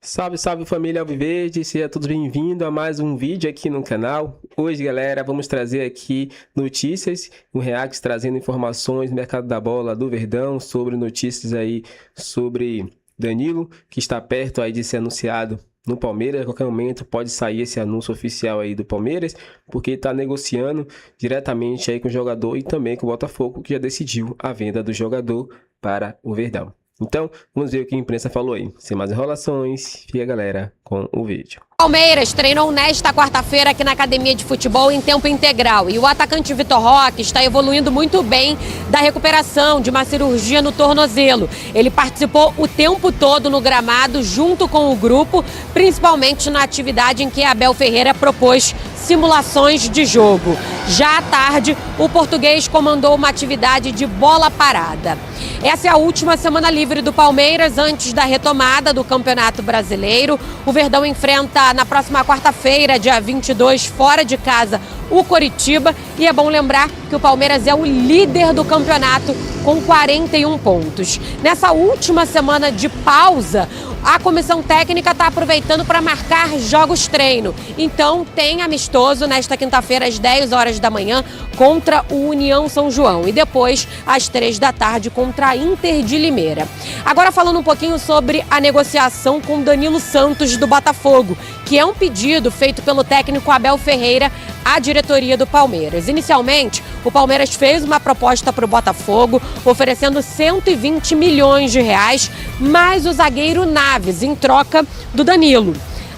Salve, salve família Alviverde, seja todos bem-vindos a mais um vídeo aqui no canal. Hoje, galera, vamos trazer aqui notícias, um react trazendo informações do mercado da bola do Verdão, sobre notícias aí sobre Danilo, que está perto aí de ser anunciado no Palmeiras. A qualquer momento pode sair esse anúncio oficial aí do Palmeiras, porque está negociando diretamente aí com o jogador e também com o Botafogo, que já decidiu a venda do jogador para o Verdão. Então, vamos ver o que a imprensa falou aí. Sem mais enrolações, fica, galera, com o vídeo. Palmeiras treinou nesta quarta-feira aqui na academia de futebol em tempo integral e o atacante Vitor Roque está evoluindo muito bem da recuperação de uma cirurgia no tornozelo. Ele participou o tempo todo no gramado junto com o grupo, principalmente na atividade em que Abel Ferreira propôs simulações de jogo. Já à tarde, o português comandou uma atividade de bola parada. Essa é a última semana livre do Palmeiras antes da retomada do Campeonato Brasileiro. O Verdão enfrenta na próxima quarta-feira, dia 22, fora de casa, o Coritiba. E é bom lembrar que o Palmeiras é o líder do campeonato com 41 pontos. Nessa última semana de pausa, a comissão técnica está aproveitando para marcar jogos treino. Então tem amistoso nesta quinta-feira às 10 horas da manhã contra o União São João e depois às 3 da tarde contra a Inter de Limeira. Agora falando um pouquinho sobre a negociação com Danilo Santos do Botafogo, que é um pedido feito pelo técnico Abel Ferreira à diretoria do Palmeiras. Inicialmente, o Palmeiras fez uma proposta para o Botafogo, oferecendo 120 milhões de reais, mais o zagueiro Naves, em troca do Danilo.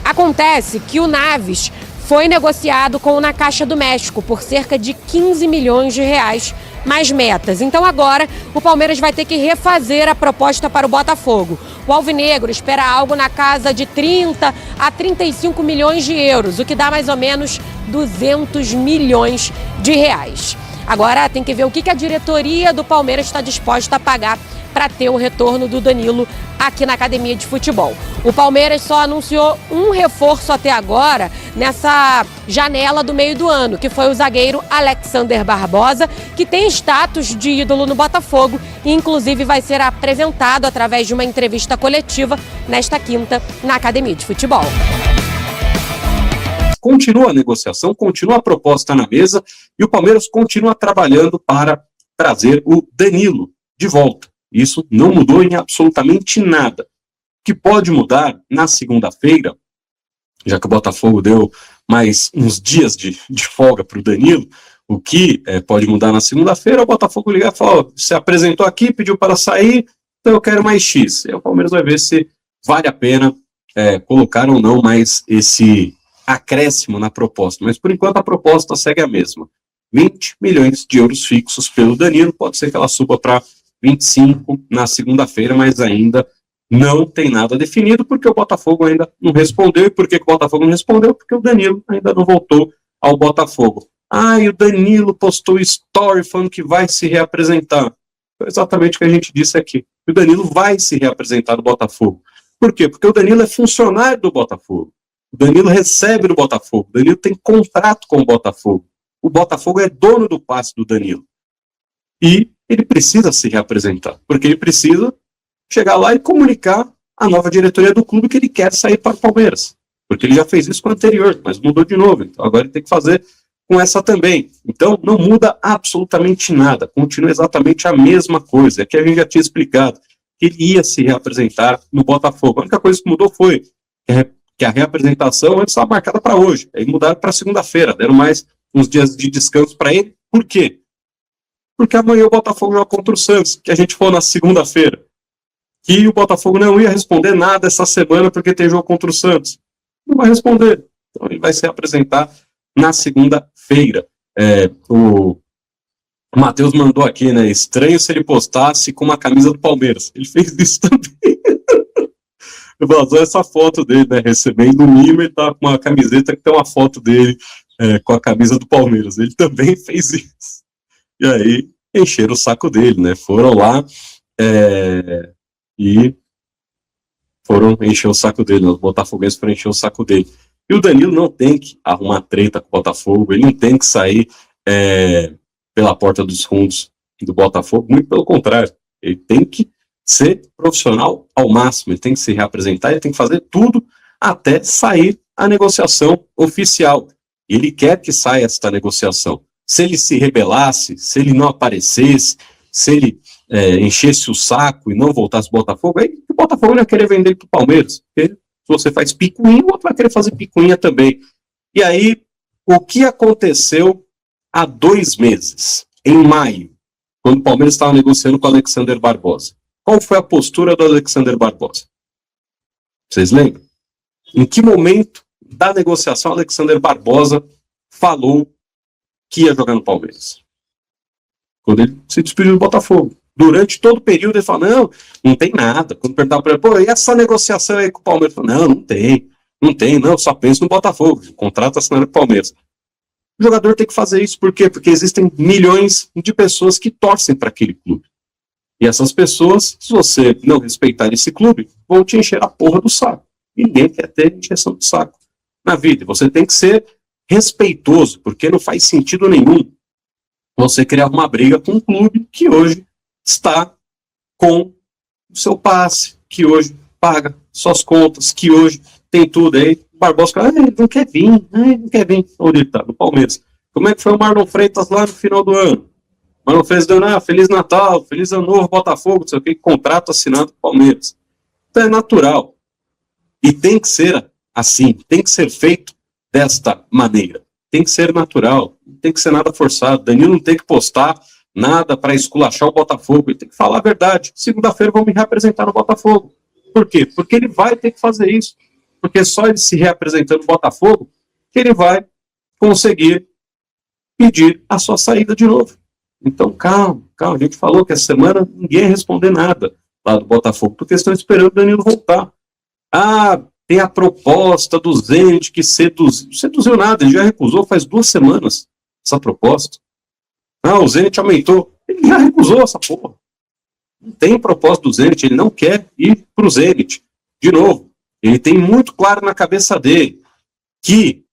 Acontece que o Naves foi negociado com o Na Caixa do México por cerca de 15 milhões de reais, mais metas. Então agora o Palmeiras vai ter que refazer a proposta para o Botafogo. O alvinegro espera algo na casa de 30 a 35 milhões de euros, o que dá mais ou menos 200 milhões de reais. Agora tem que ver o que a diretoria do Palmeiras está disposta a pagar para ter o retorno do Danilo aqui na academia de futebol. O Palmeiras só anunciou um reforço até agora nessa janela do meio do ano, que foi o zagueiro Alexander Barbosa, que tem status de ídolo no Botafogo e inclusive vai ser apresentado através de uma entrevista coletiva nesta quinta na academia de futebol. Continua a negociação, continua a proposta na mesa e o Palmeiras continua trabalhando para trazer o Danilo de volta. Isso não mudou em absolutamente nada. O que pode mudar na segunda-feira, já que o Botafogo deu mais uns dias de folga para o Danilo, o que pode mudar na segunda-feira, o Botafogo ligar e falar, você apresentou aqui, pediu para sair, então eu quero mais X. E o Palmeiras vai ver se vale a pena colocar ou não mais esse acréscimo na proposta. Mas por enquanto a proposta segue a mesma. 20 milhões de euros fixos pelo Danilo, pode ser que ela suba para 25 na segunda-feira, mas ainda não tem nada definido, porque o Botafogo ainda não respondeu. E por que o Botafogo não respondeu? Porque o Danilo ainda não voltou ao Botafogo. E o Danilo postou story falando que vai se reapresentar. Foi exatamente o que a gente disse aqui. O Danilo vai se reapresentar no Botafogo. Por quê? Porque o Danilo é funcionário do Botafogo. O Danilo recebe do Botafogo. O Danilo tem contrato com o Botafogo. O Botafogo é dono do passe do Danilo. E ele precisa se reapresentar, porque ele precisa chegar lá e comunicar à nova diretoria do clube que ele quer sair para o Palmeiras. Porque ele já fez isso com o anterior, mas mudou de novo. Então agora ele tem que fazer com essa também. Então não muda absolutamente nada, continua exatamente a mesma coisa. Aqui a gente já tinha explicado que ele ia se reapresentar no Botafogo. A única coisa que mudou foi que a reapresentação antes estava marcada para hoje. Aí mudaram para segunda-feira, deram mais uns dias de descanso para ele. Por quê? Porque amanhã o Botafogo joga contra o Santos, que a gente for na segunda-feira. Que o Botafogo não ia responder nada essa semana porque tem jogo contra o Santos. Não vai responder. Então ele vai se apresentar na segunda-feira. O Matheus mandou aqui, né? Estranho se ele postasse com uma camisa do Palmeiras. Ele fez isso também. Vazou essa foto dele, né? Recebendo um mimo, ele tá com uma camiseta que tem uma foto dele com a camisa do Palmeiras. Ele também fez isso. E aí, encheram o saco dele, né? Foram lá e foram encher o saco dele. Os botafoguenses foram encher o saco dele. E o Danilo não tem que arrumar treta com o Botafogo, ele não tem que sair pela porta dos fundos do Botafogo, muito pelo contrário. Ele tem que ser profissional ao máximo, ele tem que se reapresentar, ele tem que fazer tudo até sair a negociação oficial. Ele quer que saia esta negociação. Se ele se rebelasse, se ele não aparecesse, se ele enchesse o saco e não voltasse ao Botafogo, aí o Botafogo ia querer vender ele para o Palmeiras. Porque se você faz picuinha, o outro vai querer fazer picuinha também. E aí, o que aconteceu há 2 meses, em maio, quando o Palmeiras estava negociando com o Alexander Barbosa? Qual foi a postura do Alexander Barbosa? Vocês lembram? Em que momento da negociação o Alexander Barbosa falou que ia jogar no Palmeiras? Quando ele se despediu do Botafogo. Durante todo o período ele falou, não tem nada. Quando perguntava para ele, pô, e essa negociação aí com o Palmeiras? Ele falou, não tem, só penso no Botafogo, o contrato assinado com o Palmeiras. O jogador tem que fazer isso, por quê? Porque existem milhões de pessoas que torcem para aquele clube. E essas pessoas, se você não respeitar esse clube, vão te encher a porra do saco. Ninguém quer ter encheção de saco na vida. Você tem que ser respeitoso, porque não faz sentido nenhum você criar uma briga com um clube que hoje está com o seu passe, que hoje paga suas contas, que hoje tem tudo aí. O Barbosa fala, ele não quer vir. Onde ele está? No Palmeiras. Como é que foi o Marlon Freitas lá no final do ano? Marlon Freitas dando, Feliz Natal, Feliz Ano Novo, Botafogo, não sei o que, contrato assinado com o Palmeiras. Então é natural. E tem que ser assim, tem que ser feito desta maneira. Tem que ser natural, não tem que ser nada forçado. Danilo não tem que postar nada para esculachar o Botafogo, ele tem que falar a verdade. Segunda-feira vão me reapresentar no Botafogo. Por quê? Porque ele vai ter que fazer isso. Porque só ele se reapresentando no Botafogo que ele vai conseguir pedir a sua saída de novo. Então, calma. A gente falou que essa semana ninguém ia responder nada lá do Botafogo, porque estão esperando o Danilo voltar. Tem a proposta do Zenit que seduziu nada, ele já recusou faz 2 semanas essa proposta. O Zenit aumentou, ele já recusou essa porra. Não tem proposta do Zenit, ele não quer ir para o Zenit. De novo, ele tem muito claro na cabeça dele que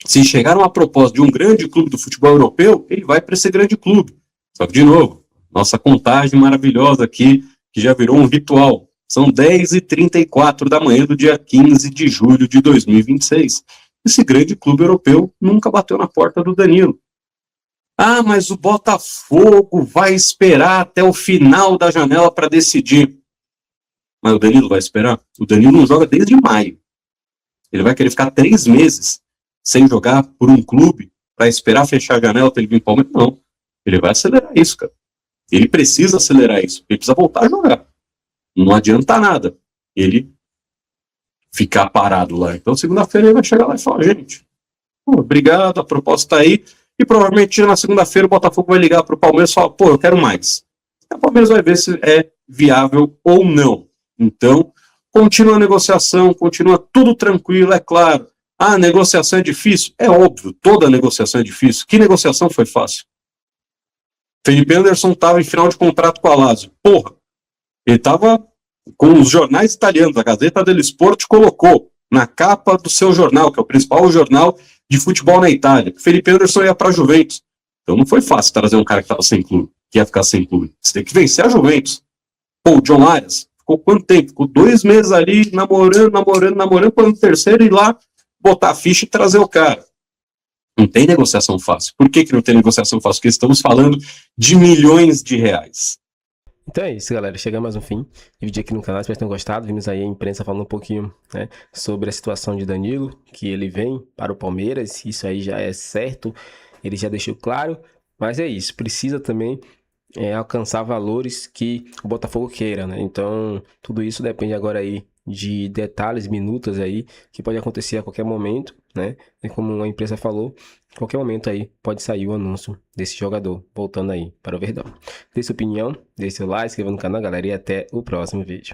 se chegar uma proposta de um grande clube do futebol europeu, ele vai para esse grande clube. Só que, de novo, nossa contagem maravilhosa aqui, que já virou um ritual. São 10h34 da manhã do dia 15 de julho de 2026. Esse grande clube europeu nunca bateu na porta do Danilo. Mas o Botafogo vai esperar até o final da janela para decidir. Mas o Danilo vai esperar? O Danilo não joga desde maio. Ele vai querer ficar 3 meses sem jogar por um clube para esperar fechar a janela para ele vir para o Palmeiras? Não. Ele vai acelerar isso, cara. Ele precisa acelerar isso. Ele precisa voltar a jogar. Não adianta nada ele ficar parado lá. Então, segunda-feira ele vai chegar lá e falar, gente, obrigado, a proposta está aí. E provavelmente na segunda-feira o Botafogo vai ligar para o Palmeiras e falar, eu quero mais. E o Palmeiras vai ver se é viável ou não. Então, continua a negociação, continua tudo tranquilo, é claro. A negociação é difícil? É óbvio, toda negociação é difícil. Que negociação foi fácil? Felipe Anderson estava em final de contrato com a Lazio. Ele estava com os jornais italianos, a Gazeta dello Sport colocou na capa do seu jornal, que é o principal jornal de futebol na Itália, que Felipe Anderson ia para a Juventus. Então não foi fácil trazer um cara que estava sem clube, que ia ficar sem clube. Você tem que vencer a Juventus. O John Arias ficou quanto tempo? Ficou 2 meses ali, namorando, quando no terceiro ir lá, botar a ficha e trazer o cara. Não tem negociação fácil. Por que não tem negociação fácil? Porque estamos falando de milhões de reais. Então é isso, galera. Chegamos ao fim do vídeo aqui no canal. Espero que tenham gostado. Vimos aí a imprensa falando um pouquinho, né, sobre a situação de Danilo, que ele vem para o Palmeiras. Isso aí já é certo. Ele já deixou claro. Mas é isso. Precisa também alcançar valores que o Botafogo queira, né? Então, tudo isso depende agora aí de detalhes, minutas aí, que pode acontecer a qualquer momento, né? E como a imprensa falou, a qualquer momento aí pode sair o anúncio desse jogador voltando aí para o Verdão. Dê sua opinião, dê seu like, se inscreva no canal, galera, e até o próximo vídeo.